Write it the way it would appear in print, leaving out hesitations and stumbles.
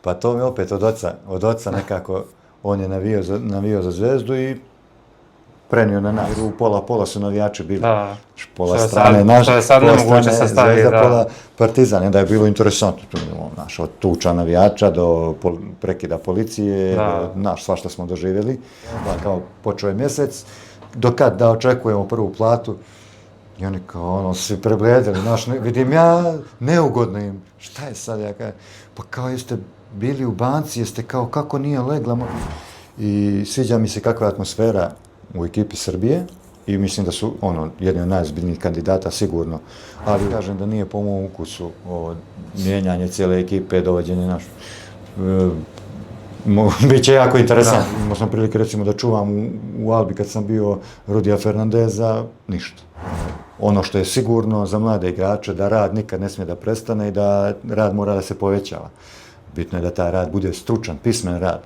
Pa to mi opet od oca nekako, on je navijao za Zvezdu i prenio na nas. U pola su navijači bili. Da. Pola strane naš, što je sad nemoguće sastaviti, Zvezda, da. pola Partizan. I onda je bilo interesantno. Od tuča navijača do prekida policije, svašta smo doživjeli. Kao počeo je mjesec, do kad da očekujemo prvu platu. I oni kao svi prebledili, vidim ja neugodno im, šta je sad, ja kažem, pa kao jeste bili u banci, jeste kao kako nije legla. I sviđa mi se kakva je atmosfera u ekipi Srbije i mislim da su jedni od najozbiljnijih kandidata sigurno, ali kažem da nije po mom ukusu mijenjanje cijele ekipe, dovođenje naš. Biće jako interesantno. Imao sam prilike recimo da čuvam u Albi kad sam bio Rudija Fernandeza, ništa. Ono što je sigurno za mlade igrače da rad nikad ne smije da prestane i da rad mora da se povećava. Bitno je da taj rad bude stručan, pismen rad.